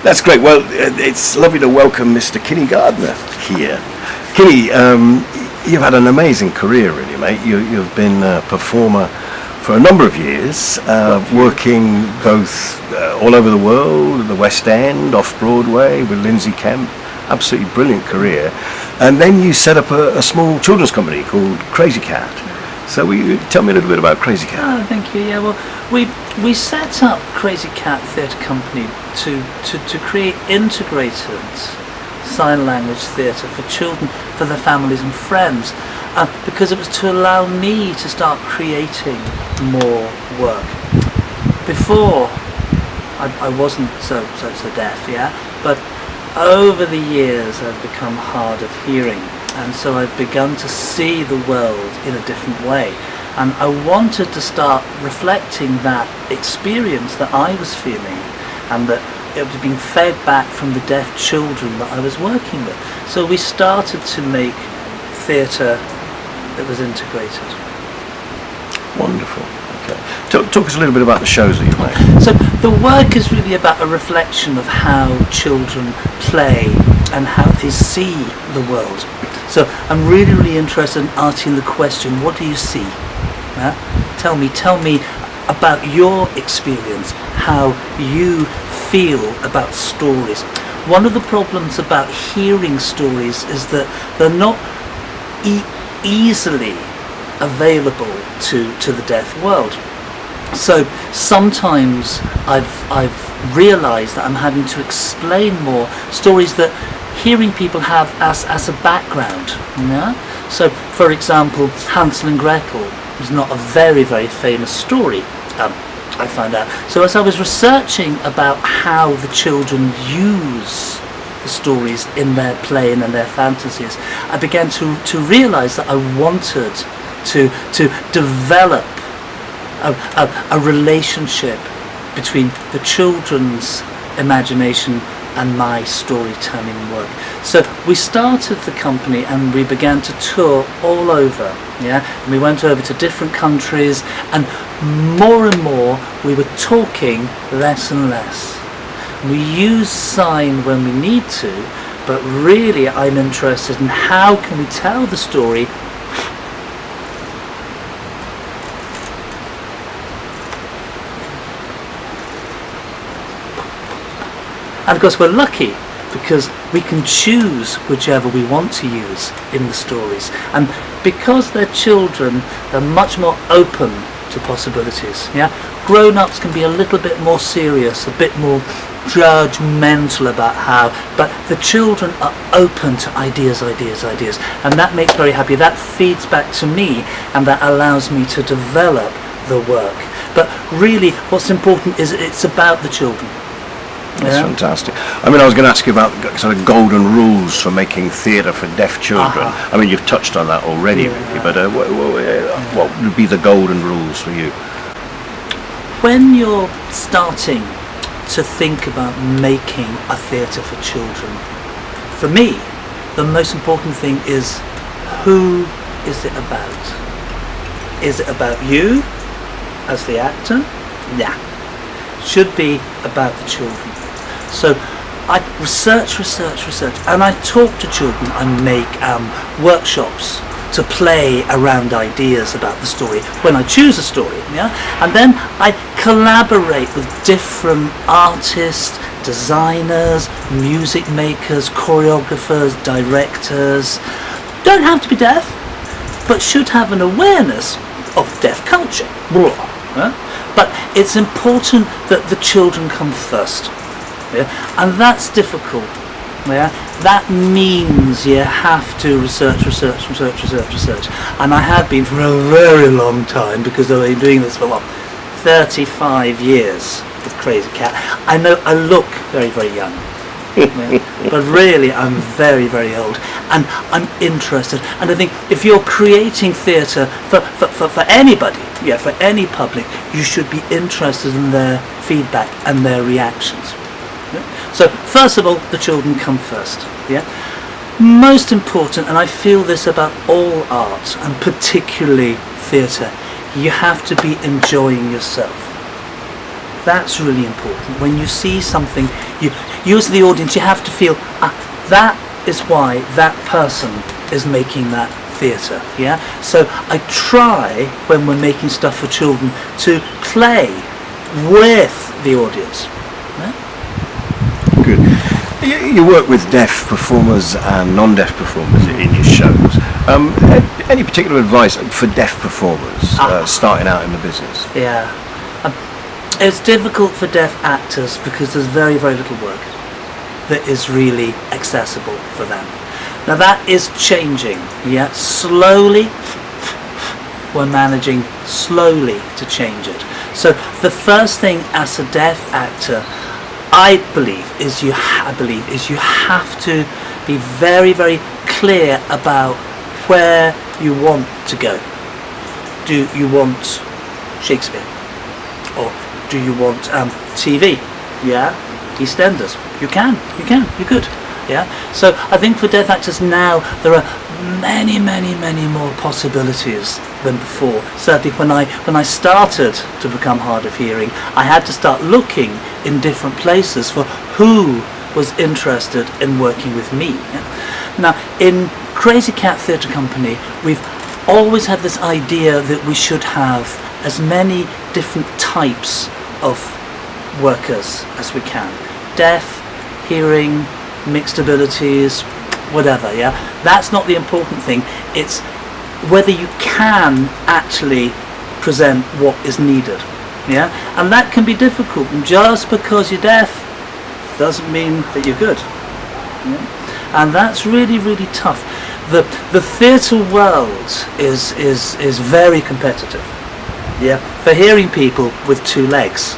That's great. Well, it's lovely to welcome Mr. Kinny Gardner here. Kinny, you've had an amazing career, really, mate. You've been a performer for a number of years, working both all over the world, the West End, off-Broadway, with Lindsay Kemp. Absolutely brilliant career. And then you set up a small children's company called Krazy Kat. So will you tell me a little bit about Krazy Kat? Oh, thank you. Yeah, well, we set up Krazy Kat Theatre Company to create integrated sign language theatre for children, for their families and friends, because it was to allow me to start creating more work. Before, I wasn't so deaf, yeah, but over the years I've become hard of hearing, and so I've begun to see the world in a different way, and I wanted to start reflecting that experience that I was feeling, and that it was being fed back from the deaf children that I was working with. So we started to make theatre that was integrated. Wonderful. Okay. Talk us a little bit about the shows that you make. So the work is really about a reflection of how children play and how they see the world. So I'm really interested in asking the question, what do you see? Tell me about your experience, how you feel about stories. One of the problems about hearing stories is that they're not easily available to the deaf world. So sometimes I've realised that I'm having to explain more stories that hearing people have as a background. Yeah? So, for example, Hansel and Gretel is not a very famous story. I found out. So as I was researching about how the children use the stories in their play and in their fantasies, I began to realise that I wanted to develop a relationship between the children's imagination and my storytelling work. So we started the company and we began to tour all over, yeah, and we went over to different countries, and more we were talking less and less. We use sign when we need to, but really I'm interested in how can we tell the story and of course we're lucky because we can choose whichever we want to use in the stories, and because they're children they're much more open to possibilities. Yeah, grown-ups can be a little bit more serious, a bit more judgmental about how, but the children are open to ideas, and that makes me very happy. That feeds back to me and that allows me to develop the work. But really what's important is it's about the children. That's fantastic. I mean, I was going to ask you about sort of golden rules for making theatre for deaf children. I mean, you've touched on that already, really, but what would be the golden rules for you? When you're starting to think about making a theatre for children, for me, the most important thing is, who is it about? Is it about you as the actor? Nah. Should be about the children. So I research, and I talk to children. I make workshops to play around ideas about the story when I choose a story, yeah? And then I collaborate with different artists, designers, music makers, choreographers, directors. Don't have to be deaf, but should have an awareness of deaf culture. Yeah? But it's important that the children come first, yeah? And that's difficult. Yeah? That means you have to research, and I have been for a very long time, because I've been doing this for 35 years with Krazy Kat. I know I look very young, yeah? But really I'm very old, and I'm interested, and I think if you're creating theatre for anybody, yeah, for any public, you should be interested in their feedback and their reactions. Yeah? So first of all, the children come first. Yeah. Most important, and I feel this about all art, and particularly theatre, you have to be enjoying yourself. That's really important. When you see something, you as the audience, you have to feel, that is why that person is making that theatre. Yeah. So I try, when we're making stuff for children, to play with the audience. Yeah? Good. You work with deaf performers and non-deaf performers in your shows. Any particular advice for deaf performers starting out in the business? Yeah. It's difficult for deaf actors because there's very, very little work that is really accessible for them. Now that is changing, yeah. Slowly, we're managing slowly to change it. So the first thing as a deaf actor, I believe is you have to be very, very clear about where you want to go. Do you want Shakespeare, or do you want TV? Yeah, EastEnders. You can, you're good. Yeah. So I think for deaf actors now there are many, many, many more possibilities than before. Certainly when I started to become hard of hearing, I had to start looking in different places for who was interested in working with me. Yeah? Now in Krazy Kat Theatre Company, we've always had this idea that we should have as many different types of workers as we can. Deaf, hearing, mixed abilities, whatever. Yeah, that's not the important thing. It's whether you can actually present what is needed. Yeah, and that can be difficult. And just because you're deaf doesn't mean that you're good. Yeah? And that's really, really tough. The theatre world is very competitive. Yeah, for hearing people with two legs,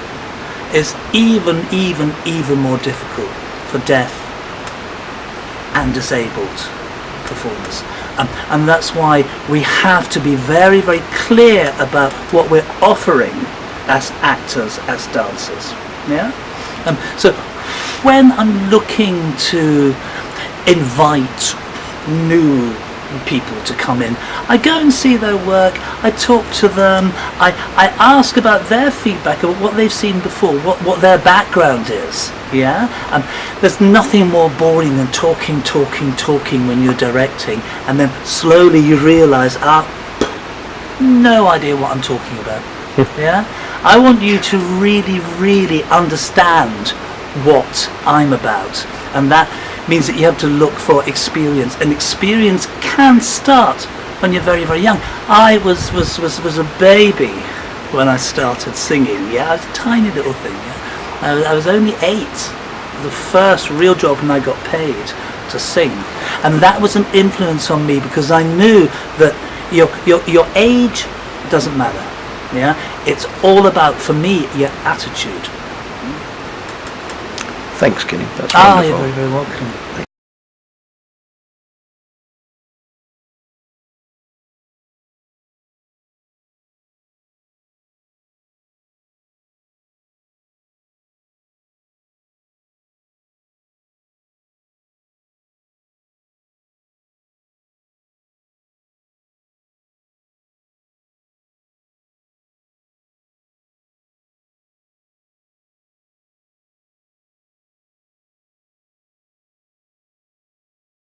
is even more difficult for deaf and disabled performers, and that's why we have to be very, very clear about what we're offering as actors, as dancers. Yeah. So when I'm looking to invite new people to come in, I go and see their work, I talk to them, I ask about their feedback, about what they've seen before, what their background is. Yeah, there's nothing more boring than talking when you're directing, and then slowly you realise, no idea what I'm talking about. Yeah, I want you to really, really understand what I'm about, and that means that you have to look for experience, and experience can start when you're very, very young. I was a baby when I started singing. Yeah, I was a tiny little thing. Yeah? I was only 8. The first real job, and I got paid to sing, and that was an influence on me because I knew that your age doesn't matter. Yeah, it's all about, for me, your attitude. Thanks, Kinny. That's wonderful. You're very, very welcome.